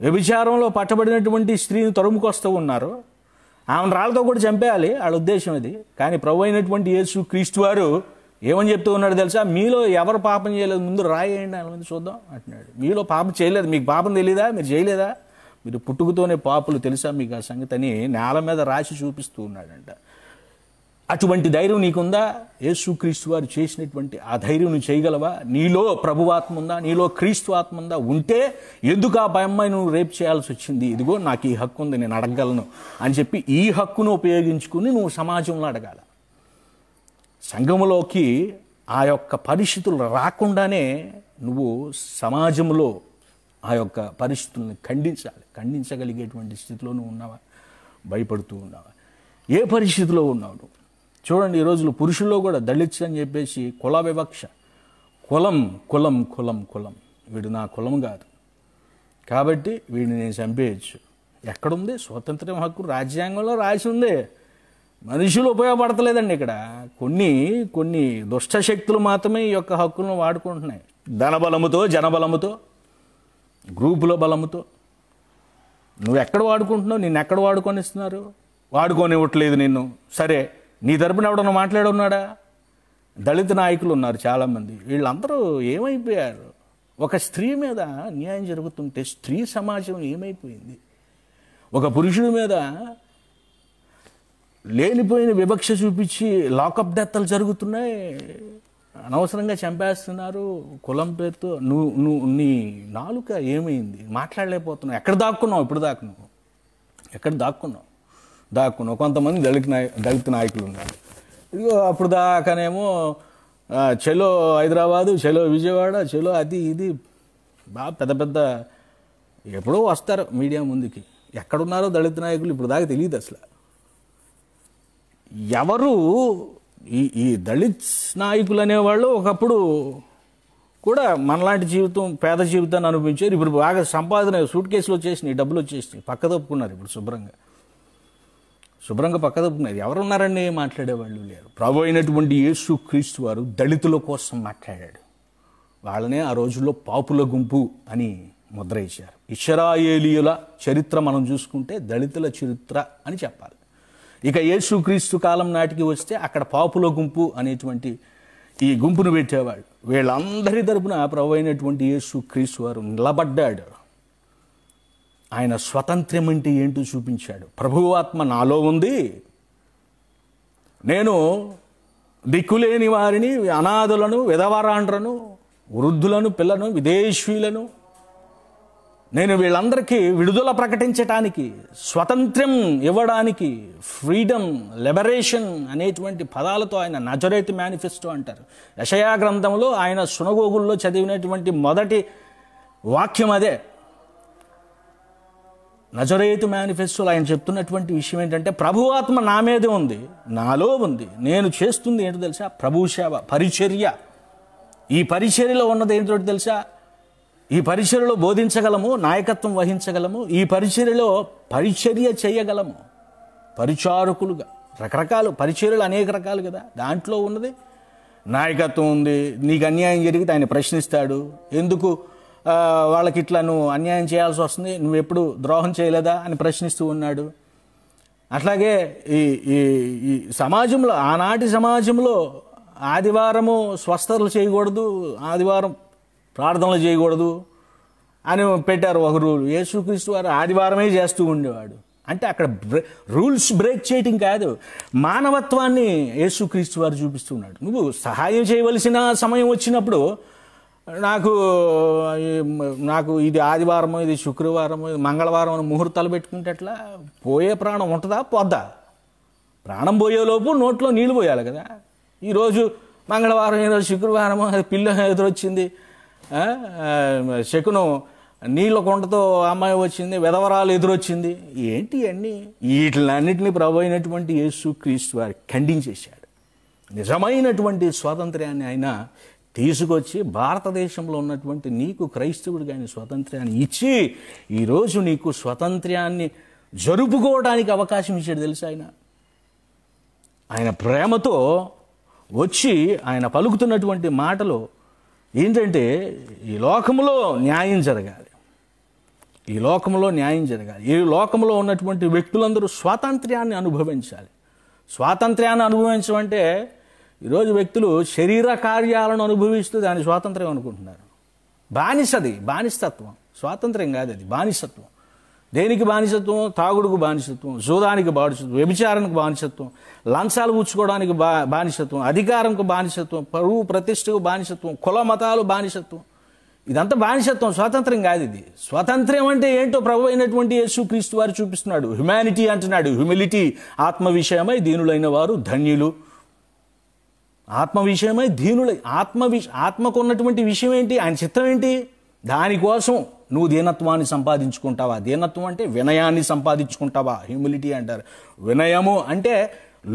వ్యభిచారంలో పట్టబడినటువంటి స్త్రీని తరుముకొస్తూ ఉన్నారు, ఆమెను రాళ్ళతో కూడా చంపేయాలి, వాళ్ళ ఉద్దేశం అది. కానీ ప్రభు అయినటువంటి యేసు క్రీస్తు వారు ఏమని చెప్తూ ఉన్నాడు తెలుసా? మీలో ఎవరు పాపం చేయలేదు ముందు రాయేయండి, వాళ్ళ మంది చూద్దాం అంటున్నాడు. మీలో పాపం చేయలేదు, మీకు పాపం తెలీదా? మీరు చేయలేదా? మీరు పుట్టుకతోనే పాపులు, తెలుసా మీకు ఆ సంగతి అని నేల మీద రాసి చూపిస్తూ ఉన్నాడంట. అటువంటి ధైర్యం నీకుందా? యేసుక్రీస్తు వారు చేసినటువంటి ఆ ధైర్యం నువ్వు చేయగలవా? నీలో ప్రభువాత్మ ఉందా? నీలో క్రీస్తు ఆత్మ ఉందా? ఉంటే ఎందుకు ఆ అమ్మాయి నువ్వు రేపు చేయాల్సి వచ్చింది? ఇదిగో నాకు ఈ హక్కు ఉంది, నేను అడగగలను అని చెప్పి ఈ హక్కును ఉపయోగించుకుని నువ్వు సమాజంలో అడగాల. సంఘములోకి ఆ యొక్క పరిస్థితులు రాకుండానే నువ్వు సమాజంలో ఆ యొక్క పరిస్థితులను ఖండించగలిగేటువంటి స్థితిలో నువ్వు ఉన్నావా? భయపడుతూ ఉన్నావా? ఏ పరిస్థితిలో ఉన్నావు నువ్వు? చూడండి, ఈ రోజులు పురుషుల్లో కూడా దళిత్స్ అని చెప్పేసి కుల వివక్ష. కులం కులం కులం కులం, వీడు నా కులం కాదు కాబట్టి వీడిని నేను చంపేయచ్చు, ఎక్కడుంది స్వాతంత్ర్యం హక్కు? రాజ్యాంగంలో రాసి ఉంది. మనుషులు ఉపయోగపడతలేదండి. ఇక్కడ కొన్ని దుష్ట శక్తులు మాత్రమే ఈ యొక్క హక్కులను వాడుకుంటున్నాయి. ధనబలముతో, జనబలముతో, గ్రూపుల బలముతో. నువ్వు ఎక్కడ వాడుకుంటున్నావు? నిన్ను ఎక్కడ వాడుకొనిస్తున్నారు? వాడుకోనివ్వట్లేదు నిన్ను. సరే, నీ తరపున ఎవడన్నా మాట్లాడున్నాడా? దళిత నాయకులు ఉన్నారు చాలామంది. వీళ్ళందరూ ఏమైపోయారు? ఒక స్త్రీ మీద అన్యాయం జరుగుతుంటే స్త్రీ సమాజం ఏమైపోయింది? ఒక పురుషుడి మీద లేనిపోయిన వివక్ష చూపించి లాకప్ డెత్లు జరుగుతున్నాయి. అనవసరంగా చంపేస్తున్నారు కులం పేరుతో. నీ నాలుక ఏమైంది? మాట్లాడలేకపోతున్నావు. ఎక్కడ దాక్కున్నావు? ఇప్పుడు దాకా నువ్వు ఎక్కడ దాక్కున్నావు? కొంతమంది దళిత నాయకులు ఉన్నారు. ఇదిగో అప్పుడు దాకానేమో చలో హైదరాబాదు, చలో విజయవాడ, చలో అది ఇది బాగా పెద్ద పెద్ద ఎప్పుడో వస్తారు మీడియా ముందుకి. ఎక్కడున్నారో దళిత నాయకులు ఇప్పుడు దాకా తెలియదు అసలు. ఎవరు ఈ దళిత్ నాయకులు అనేవాళ్ళు ఒకప్పుడు కూడా మనలాంటి జీవితం, పేద జీవితాన్ని అనుభవించారు. ఇప్పుడు బాగా సంపాదన సూట్ కేసులు వచ్చేసినాయి, డబ్బులు వచ్చేసినాయి, పక్క తప్పుకున్నారు. ఇప్పుడు శుభ్రంగా పక్క తప్పుకున్నారు. ఎవరున్నారని మాట్లాడేవాళ్ళు లేరు. ప్రభు అయినటువంటి యేసు క్రీస్తు వారు దళితుల కోసం మాట్లాడాడు. వాళ్ళనే ఆ రోజుల్లో పాపుల గుంపు అని ముద్ర ఇచ్చారు. ఇశ్రాయేలీయుల చరిత్ర మనం చూసుకుంటే దళితుల చరిత్ర అని చెప్పాలి. ఇక యేసుక్రీస్తు కాలం నాటికి వస్తే అక్కడ పాపుల గుంపు అనేటువంటి ఈ గుంపును పెట్టేవాడు. వీళ్ళందరి తరపున ప్రభు అయినటువంటి యేసుక్రీస్తు వారు నిలబడ్డాడు. ఆయన స్వతంత్రం అంటే ఏంటో చూపించాడు. ప్రభువు ఆత్మ నాలో ఉంది, నేను దిక్కులేని వారిని, అనాథులను, విధవరాండ్రను, వృద్ధులను, పిల్లను, విదేశీయులను నేను వీళ్ళందరికీ విడుదల ప్రకటించటానికి, స్వతంత్రం ఇవ్వడానికి, ఫ్రీడమ్, లిబరేషన్ అనేటువంటి పదాలతో ఆయన నజరేతు మేనిఫెస్టో అంటారు. యెషయా గ్రంథంలో ఆయన సునగోగుల్లో చదివినటువంటి మొదటి వాక్యం అదే. నజరేతు మేనిఫెస్టోలో ఆయన చెప్తున్నటువంటి విషయం ఏంటంటే, ప్రభువాత్మ నా మీదే ఉంది, నాలో ఉంది. నేను చేస్తుంది ఏంటో తెలుసా? ప్రభు సేవ, పరిచర్య. ఈ పరిచర్యలో ఉన్నది ఏంటో తెలుసా? ఈ పరిచర్యలో బోధించగలము, నాయకత్వం వహించగలము, ఈ పరిచర్యలో పరిచర్య చేయగలము, పరిచారకులుగా. రకరకాలు పరిచర్యలు అనేక రకాలు కదా. దాంట్లో ఉన్నది నాయకత్వం ఉంది. నీకు అన్యాయం జరిగితే ఆయన ప్రశ్నిస్తాడు. ఎందుకు వాళ్ళకి ఇట్లా నువ్వు అన్యాయం చేయాల్సి వస్తుంది, నువ్వు ఎప్పుడు ద్రోహం చేయలేదా అని ప్రశ్నిస్తూ ఉన్నాడు. అట్లాగే ఈ సమాజంలో, ఆనాటి సమాజంలో ఆదివారము స్వస్థతలు చేయకూడదు, ఆదివారం ప్రార్థనలు చేయకూడదు అని పెట్టారు ఒక రూల్. యేసుక్రీస్తు వారు ఆదివారమే చేస్తూ ఉండేవాడు. అంటే అక్కడ రూల్స్ బ్రేక్ చేయటం కాదు, మానవత్వాన్ని యేసుక్రీస్తు వారు చూపిస్తున్నాడు. నువ్వు సహాయం చేయవలసిన సమయం వచ్చినప్పుడు నాకు ఇది ఆదివారము, ఇది శుక్రవారము, ఇది మంగళవారం అని ముహూర్తాలు పెట్టుకుంటే ఎట్లా? పోయే ప్రాణం ఉంటుందా పోద్దా? ప్రాణం పోయేలోపు నోట్లో నీళ్ళు పోయాలి కదా. ఈరోజు మంగళవారం, ఈరోజు శుక్రవారము, అది పిల్ల ఎదురొచ్చింది, శకునం నీళ్ళ కొండతో అమ్మాయి వచ్చింది, విధవరాలు ఎదురొచ్చింది, ఏంటి అన్నీ? వీటిలన్నింటినీ ప్రభు అయినటువంటి యేసుక్రీస్తు వారు ఖండించేశాడు. నిజమైనటువంటి స్వాతంత్ర్యాన్ని ఆయన తీసుకొచ్చి భారతదేశంలో ఉన్నటువంటి నీకు, క్రైస్తవుడిగా ఆయన స్వాతంత్ర్యాన్ని ఇచ్చి ఈరోజు నీకు స్వాతంత్ర్యాన్ని జరుపుకోవడానికి అవకాశం ఇచ్చాడు తెలుసా. ఆయన ప్రేమతో వచ్చి ఆయన పలుకుతున్నటువంటి మాటలు ఏంటంటే, ఈ లోకంలో న్యాయం జరగాలి, ఈ లోకంలో న్యాయం జరగాలి, ఈ లోకంలో ఉన్నటువంటి వ్యక్తులందరూ స్వాతంత్ర్యాన్ని అనుభవించాలి. స్వాతంత్ర్యాన్ని అనుభవించమంటే ఈరోజు వ్యక్తులు శరీర కార్యాలను అనుభవిస్తూ దాని స్వాతంత్ర్యం అనుకుంటున్నారు. బానిసత్వం. స్వాతంత్ర్యం కాదు, అది బానిసత్వం. దేనికి బానిసత్వం? తాగుడుకు బానిసత్వం, జూదానికి బానిసత్వం, వ్యభిచారానికి బానిసత్వం, లంచాలు పుచ్చుకోవడానికి బానిసత్వం, అధికారంకు బానిసత్వం, పరువు ప్రతిష్టకు బానిసత్వం, కుల మతాలు బానిసత్వం. ఇదంతా బానిసత్వం, స్వాతంత్ర్యం కాదు ఇది. స్వాతంత్ర్యం అంటే ఏంటో ప్రభు అయినటువంటి యేసుక్రీస్తు వారు చూపిస్తున్నాడు. హ్యుమానిటీ అంటున్నాడు, హ్యూమిలిటీ. ఆత్మ విషయమై దీనులైన వారు ధన్యులు. ఆత్మ విషయమై దీనులై, ఆత్మకు ఉన్నటువంటి విషయం ఏంటి? ఆయన చిత్తం ఏంటి? దానికోసం నువ్వు దీనత్వాన్ని సంపాదించుకుంటావా? దీనత్వం అంటే వినయాన్ని సంపాదించుకుంటావా? హ్యూమిలిటీ అంటారు. వినయము అంటే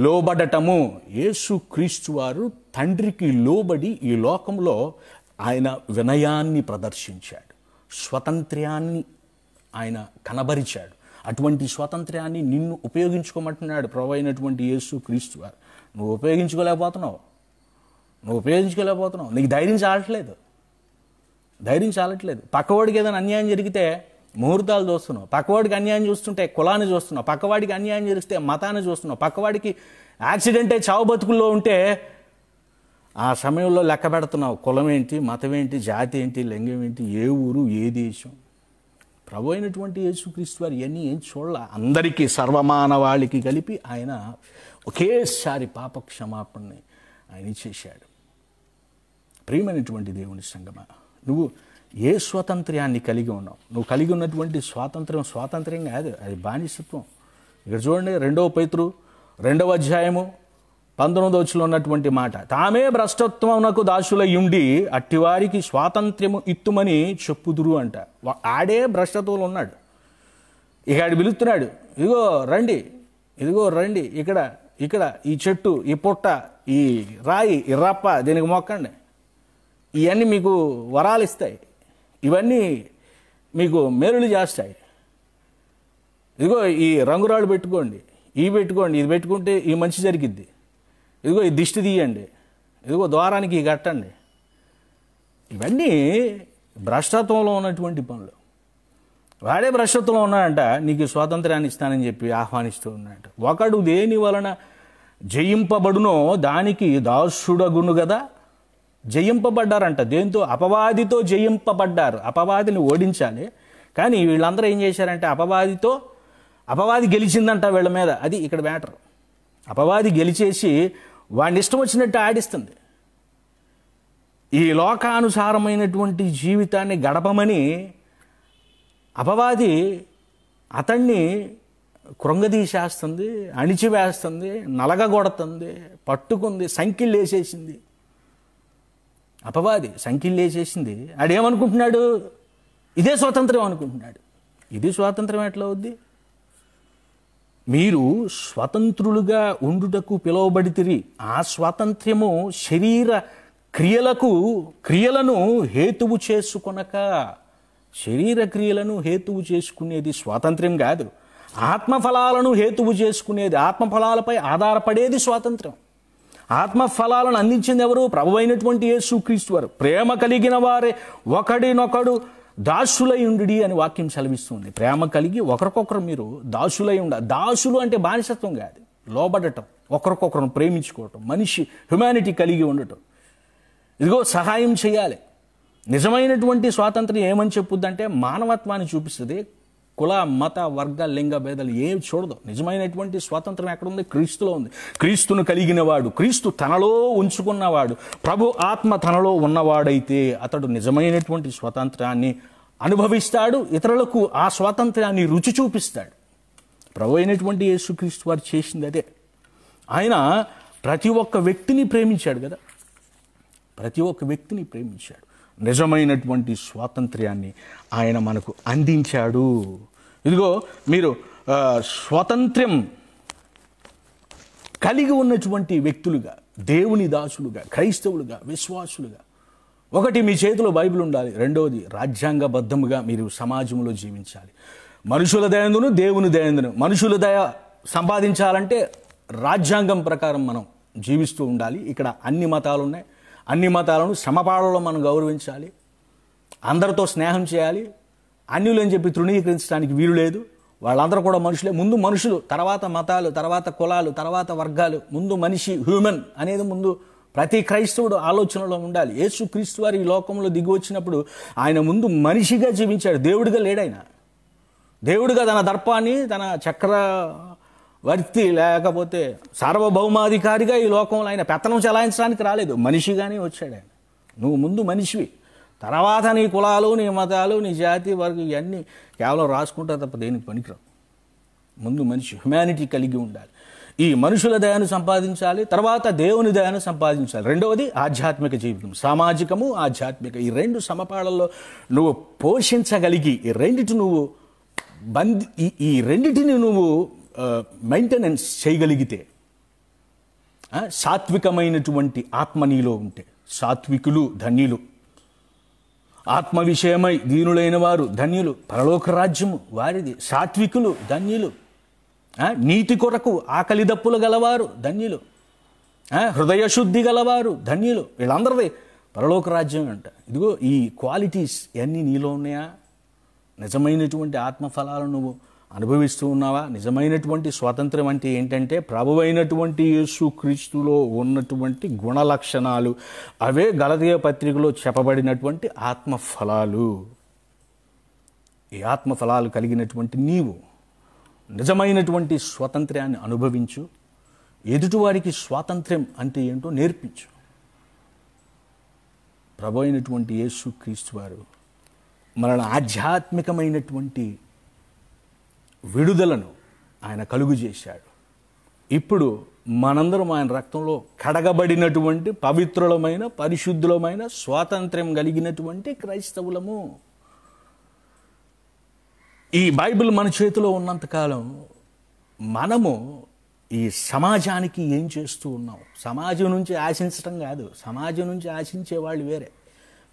లోబడటము. యేసుక్రీస్తు వారు తండ్రికి లోబడి ఈ లోకంలో ఆయన వినయాన్ని ప్రదర్శించాడు, స్వతంత్ర్యాన్ని ఆయన కనబరిచాడు. అటువంటి స్వాతంత్ర్యాన్ని నిన్ను ఉపయోగించుకోమంటున్నాడు ప్రభు అయినటువంటి యేసు క్రీస్తు వారు. నువ్వు ఉపయోగించుకోలేకపోతున్నావు, నీకు ధైర్యం చాలట్లేదు. పక్కవాడికి ఏదైనా అన్యాయం జరిగితే ముహూర్తాలు చూస్తున్నావు, పక్కవాడికి అన్యాయం చూస్తుంటే కులాన్ని చూస్తున్నావు, పక్కవాడికి అన్యాయం జరిగితే మతాన్ని చూస్తున్నావు, పక్కవాడికి యాక్సిడెంటే చావు బతుకుల్లో ఉంటే ఆ సమయంలో లెక్క పెడుతున్నావు. కులం ఏంటి, మతం ఏంటి, జాతి ఏంటి, లింగం ఏంటి, ఏ ఊరు, ఏ దేశం. ప్రభు అయినటువంటి యేసుక్రీస్తు వారు ఇవన్నీ ఏం చూడాల. అందరికీ సర్వమానవాళికి కలిపి ఆయన ఒకేసారి పాప క్షమాపణని ఆయన చేశాడు. ప్రియమైనటువంటి దేవుని సంగమా, నువ్వు ఏ స్వాతంత్ర్యాన్ని కలిగి ఉన్నావు? నువ్వు కలిగి ఉన్నటువంటి స్వాతంత్ర్యం కాదు, అది బానిసత్వం. ఇక్కడ చూడండి, 2 పేతురు 2వ అధ్యాయము 19వ వచనంలో ఉన్నటువంటి మాట, తామే భ్రష్టత్వమునకు దాసులయ్యుండి అట్టివారికి స్వాతంత్ర్యము ఇత్తుమని చెప్పుదురు అంట. ఆడే భ్రష్టత్వంలో ఉన్నాడు. ఇక ఆడు పిలుస్తున్నాడు, ఇదిగో రండి, ఇక్కడ ఈ చెట్టు, ఈ పుట్ట, ఈ రాయి, ఈ రప్ప, దీనికి మొక్కండి, ఇవన్నీ మీకు వరాలు ఇస్తాయి, ఇవన్నీ మీకు మేలులు చేస్తాయి. ఇదిగో ఈ రంగురాళ్ళు పెట్టుకోండి, ఇది పెట్టుకుంటే ఈ మంచి జరిగిద్ది, ఇదిగో ఈ దిష్టి తీయండి, ఇదిగో ద్వారానికి కట్టండి. ఇవన్నీ భ్రష్టత్వంలో ఉన్నటువంటి పనులు. వాడే భ్రష్టత్వంలో ఉన్నాడంట, నీకు స్వాతంత్ర్యాన్ని ఇస్తానని చెప్పి ఆహ్వానిస్తూ ఉన్నాడు. ఒకడు దేని వలన జయింపబడునో దానికి దాసుడగును కదా. జయింపబడ్డారంట. దేంతో? అపవాదితో జయింపబడ్డారు. అపవాదిని ఓడించాలి. కానీ వీళ్ళందరూ ఏం చేశారంటే అపవాది గెలిచిందంట వీళ్ళ మీద. అది ఇక్కడ మ్యాటర్. అపవాది గెలిచేసి వాడిని ఇష్టం వచ్చినట్టు ఆడిస్తుంది. ఈ లోకానుసారమైనటువంటి జీవితాన్ని గడపమని అపవాది అతన్ని కృంగదీసేస్తుంది, అణిచివేస్తుంది, నలగగొడుతుంది, పట్టుకుంది, సంఖ్యలు వేసేసింది. అపవాది సంఖ్యలు వేసేసింది. ఆడేమనుకుంటున్నాడు? ఇదే స్వాతంత్రం అనుకుంటున్నాడు. ఇది స్వాతంత్రం ఎట్లా అవుద్ది? మీరు స్వతంత్రులుగా ఉండుటకు పిలువబడితిరి. ఆ స్వాతంత్ర్యము శరీర క్రియలను హేతువు చేసుకొనక. శరీర క్రియలను హేతువు చేసుకునేది స్వాతంత్ర్యం కాదు. ఆత్మఫలాలను హేతువు చేసుకునేది, ఆత్మఫలాలపై ఆధారపడేది స్వాతంత్రం. ఆత్మఫలాలను అందించింది ఎవరు? ప్రభు అయినటువంటి యేసుక్రీస్తు వారు. ప్రేమ కలిగిన వారే ఒకడినొకడు దాసులై ఉండి అని వాక్యం సెలవిస్తుంది. ప్రేమ కలిగి ఒకరికొకరు మీరు దాసులై ఉండాలి. దాసులు అంటే బానిసత్వం కాదు, లోబడటం, ఒకరికొకరు ప్రేమించుకోవటం, మనిషి హ్యుమానిటీ కలిగి ఉండటం. ఇదిగో సహాయం చేయాలి. నిజమైనటువంటి స్వాతంత్రం ఏమని చెప్పుద్దంటే మానవత్వాన్ని చూపిస్తుంది. కుల, మత, వర్గ, లింగ భేదాలు ఏమి చూడదు. నిజమైనటువంటి స్వాతంత్రం ఎక్కడుంది? క్రీస్తులో ఉంది. క్రీస్తును కలిగినవాడు, క్రీస్తు తనలో ఉంచుకున్నవాడు, ప్రభు ఆత్మ తనలో ఉన్నవాడైతే అతడు నిజమైనటువంటి స్వాతంత్రాన్ని అనుభవిస్తాడు. ఇతరులకు ఆ స్వాతంత్రాన్ని రుచి చూపిస్తాడు. ప్రభు అయినటువంటి యేసుక్రీస్తు వారు చేసింది అదే. ఆయన ప్రతి ఒక్క వ్యక్తిని ప్రేమించాడు కదా, ప్రతి ఒక్క వ్యక్తిని ప్రేమించాడు. నిజమైనటువంటి స్వాతంత్ర్యాన్ని ఆయన మనకు అందించాడు. ఇదిగో మీరు స్వాతంత్ర్యం కలిగి ఉన్నటువంటి వ్యక్తులుగా, దేవుని దాసులుగా, క్రైస్తవులుగా, విశ్వాసులుగా, ఒకటి మీ చేతిలో బైబిల్ ఉండాలి. రెండవది రాజ్యాంగబద్ధముగా మీరు సమాజంలో జీవించాలి. మనుషుల దయందును దేవుని దయందును. మనుషుల దయ సంపాదించాలంటే రాజ్యాంగం ప్రకారం మనం జీవిస్తూ ఉండాలి. ఇక్కడ అన్ని మతాలు ఉన్నాయి. అన్ని మతాలను సమపాలలో మనం గౌరవించాలి. అందరితో స్నేహం చేయాలి. అన్యులు అని చెప్పి తృణీకరించడానికి వీలు లేదు. వాళ్ళందరూ కూడా మనుషులే. ముందు మనుషులు, తర్వాత మతాలు, తర్వాత కులాలు, తర్వాత వర్గాలు. ముందు మనిషి, హ్యూమన్ అనేది ముందు ప్రతి క్రైస్తవుడు ఆలోచనలో ఉండాలి. యేసుక్రీస్తు వారు ఈ లోకంలో దిగి వచ్చినప్పుడు ఆయన ముందు మనిషిగా జీవించాడు. దేవుడిగా లేడాయన. దేవుడిగా తన దర్పాన్ని, తన చక్రవర్తి లేకపోతే సార్వభౌమాధికారిగా ఈ లోకంలో ఆయన పెత్తనం చెలాయించడానికి రాలేదు. మనిషిగానే వచ్చాడు ఆయన. నువ్వు ముందు మనిషివి, తర్వాత నీ కులాలు, నీ మతాలు, నీ జాతి, వర్గం ఇవన్నీ కేవలం రాసుకుంటా తప్ప దేనికి పనికిరావు. ముందు మనిషి హ్యుమానిటీ కలిగి ఉండాలి. ఈ మనుషుల దయను సంపాదించాలి, తర్వాత దేవుని దయను సంపాదించాలి. రెండవది ఆధ్యాత్మిక జీవితం, సామాజికము, ఆధ్యాత్మిక. ఈ రెండు సమపాళల్లో నువ్వు పోషించగలిగి ఈ రెండిటిని నువ్వు మెయింటెనెన్స్ చేయగలిగితే, సాత్వికమైనటువంటి ఆత్మ నీలో ఉంటే, సాత్వికులు ధన్యులు. ఆత్మ విషయమై దీనులైన వారు ధన్యులు, పరలోక రాజ్యము వారిది. సాత్వికులు ధన్యులు, నీతి కొరకు ఆకలి దప్పులు గలవారు ధన్యులు, హృదయశుద్ధి గలవారు ధన్యులు, వీళ్ళందరిది పరలోక రాజ్యం అంట. ఇదిగో ఈ క్వాలిటీస్ అన్నీ నీలో ఉన్నాయా? నిజమైనటువంటి ఆత్మఫలాలను నువ్వు అనుభవిస్తూ ఉన్నావా? నిజమైనటువంటి స్వాతంత్రం అంటే ఏంటంటే ప్రభువైనటువంటి యేసుక్రీస్తులో ఉన్నటువంటి గుణ లక్షణాలు, అవే గలతీయ పత్రికలో చెప్పబడినటువంటి ఆత్మఫలాలు. ఈ ఆత్మఫలాలు కలిగినటువంటి నీవు నిజమైనటువంటి స్వాతంత్ర్యాన్ని అనుభవించు. ఎదుటివారికి స్వాతంత్ర్యం అంటే ఏంటో నేర్పించు. ప్రభు అయినటువంటి యేసుక్రీస్తు వారు మనల్ని ఆధ్యాత్మికమైనటువంటి విడుదలను ఆయన కలుగు చేశాడు. ఇప్పుడు మనందరం ఆయన రక్తంలో కడగబడినటువంటి పవిత్రులమైన పరిశుద్ధులమైన స్వాతంత్ర్యం కలిగినటువంటి క్రైస్తవులము. ఈ బైబిల్ మన చేతిలో ఉన్నంతకాలం మనము ఈ సమాజానికి ఏం చేస్తూ ఉన్నాం? సమాజం నుంచి ఆశించడం కాదు, సమాజం నుంచి ఆశించే వాళ్ళు వేరే.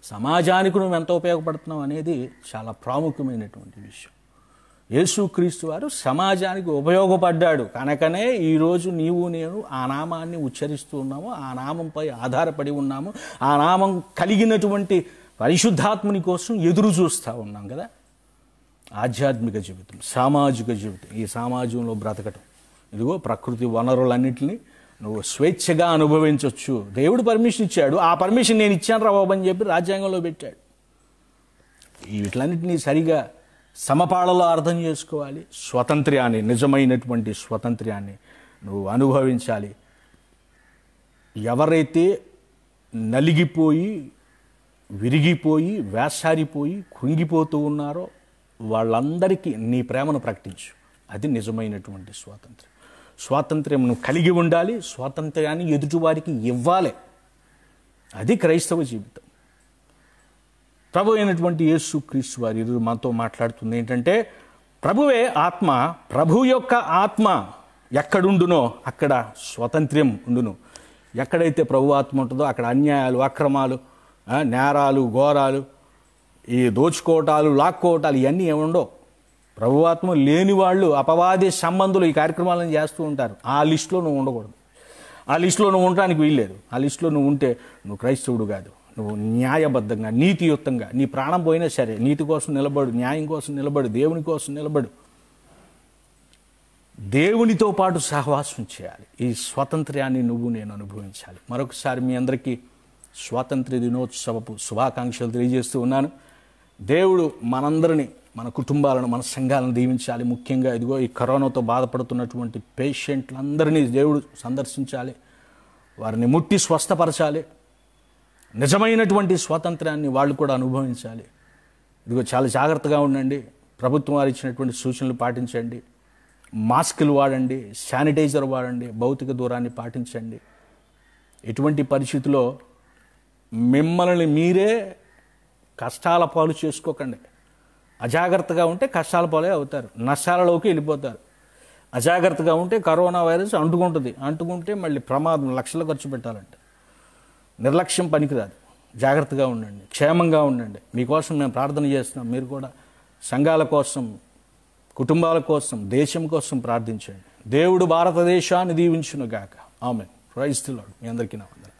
సమాజానికి నువ్వు ఎంత ఉపయోగపడుతున్నావు అనేది చాలా ప్రాముఖ్యమైనటువంటి విషయం. యేసుక్రీస్తు వారు సమాజానికి ఉపయోగపడ్డాడు కనుకనే ఈరోజు నీవు నేను ఆ నామాన్ని ఉచ్చరిస్తూ ఉన్నాము, ఆ నామంపై ఆధారపడి ఉన్నాము, ఆ నామం కలిగినటువంటి పరిశుద్ధాత్ముని కోసం ఎదురు చూస్తూ ఉన్నాం కదా. ఆధ్యాత్మిక జీవితం, సామాజిక జీవితం, ఈ సమాజంలో బ్రతకటం. ఇదిగో ప్రకృతి వనరులన్నింటినీ నువ్వు స్వేచ్ఛగా అనుభవించవచ్చు. దేవుడు పర్మిషన్ ఇచ్చాడు, ఆ పర్మిషన్ నేను ఇచ్చాను రా బాబు అని చెప్పి రాజ్యాంగంలో పెట్టాడు. వీటిలన్నింటినీ సరిగా సమపాళలో అర్థం చేసుకోవాలి. స్వాతంత్ర్యాన్ని, నిజమైనటువంటి స్వాతంత్ర్యాన్ని నువ్వు అనుభవించాలి. ఎవరైతే నలిగిపోయి, విరిగిపోయి, వేసారిపోయి, కృంగిపోతూ ఉన్నారో వాళ్ళందరికీ నీ ప్రేమను ప్రకటించు. అది నిజమైనటువంటి స్వాతంత్ర్యం. స్వాతంత్ర్యం నువ్వు కలిగి ఉండాలి, స్వాతంత్ర్యాన్ని ఎదుటివారికి ఇవ్వాలి. అది క్రైస్తవ జీవితం. ప్రభు అయినటువంటి యేసుక్రీస్తు వారి ఈరోజు మనతో మాట్లాడుతుంది ఏంటంటే, ప్రభువే ఆత్మ, ప్రభు యొక్క ఆత్మ ఎక్కడుండునో అక్కడ స్వాతంత్ర్యం ఉండును. ఎక్కడైతే ప్రభు ఆత్మ ఉంటుందో అక్కడ అన్యాయాలు, అక్రమాలు, నేరాలు, ఘోరాలు, ఈ దోచుకోవటాలు, లాక్కోవటాలు ఇవన్నీ ఏముండవు. ప్రభువాత్మ లేని వాళ్ళు, అపవాది సంబంధులు ఈ కార్యక్రమాలను చేస్తూ ఉంటారు. ఆ లిస్టులో నువ్వు ఉండకూడదు. ఆ లిస్టులో నువ్వు ఉండడానికి వీల్లేదు. ఆ లిస్టులో నువ్వు ఉంటే నువ్వు క్రైస్తవుడు కాదు. నువ్వు న్యాయబద్ధంగా, నీతియుక్తంగా, నీ ప్రాణం పోయినా సరే నీతి కోసం నిలబడు, న్యాయం కోసం నిలబడు, దేవుని కోసం నిలబడు. దేవునితో పాటు సహవాసం చేయాలి. ఈ స్వాతంత్ర్యాన్ని నువ్వు నేను అనుభవించాలి. మరొకసారి మీ అందరికీ స్వాతంత్ర్య దినోత్సవపు శుభాకాంక్షలు తెలియజేస్తూ ఉన్నాను. దేవుడు మనందరినీ, మన కుటుంబాలను, మన సంఘాలను దీవించాలి. ముఖ్యంగా ఇదిగో ఈ కరోనాతో బాధపడుతున్నటువంటి పేషెంట్లందరినీ దేవుడు సందర్శించాలి, వారిని ముట్టి స్వస్థపరచాలి. నిజమైనటువంటి స్వాతంత్ర్యాన్ని వాళ్ళు కూడా అనుభవించాలి. ఇదిగో చాలా జాగ్రత్తగా ఉండండి. ప్రభుత్వం వారు ఇచ్చినటువంటి సూచనలు పాటించండి. మాస్కులు వాడండి, శానిటైజర్ వాడండి, భౌతిక దూరాన్ని పాటించండి. ఎటువంటి పరిస్థితిలో మిమ్మల్ని మీరే కష్టాల పాలు చేసుకోకండి. అజాగ్రత్తగా ఉంటే కష్టాల పాలే అవుతారు, నష్టాలలోకి వెళ్ళిపోతారు. అజాగ్రత్తగా ఉంటే కరోనా వైరస్ అంటుకుంటుంది, అంటుకుంటే మళ్ళీ ప్రమాదం, లక్షలు ఖర్చు పెట్టాలంటే. నిర్లక్ష్యం పనికిరాదు. జాగ్రత్తగా ఉండండి, క్షేమంగా ఉండండి. మీకోసం మేము ప్రార్థన చేస్తున్నాం. మీరు కూడా సంఘాల కోసం, కుటుంబాల కోసం, దేశం కోసం ప్రార్థించండి. దేవుడు భారతదేశాన్ని దీవించును గాక. ఆమేన్. Praise the Lord. మీ అందరికీ నా వందనాలు.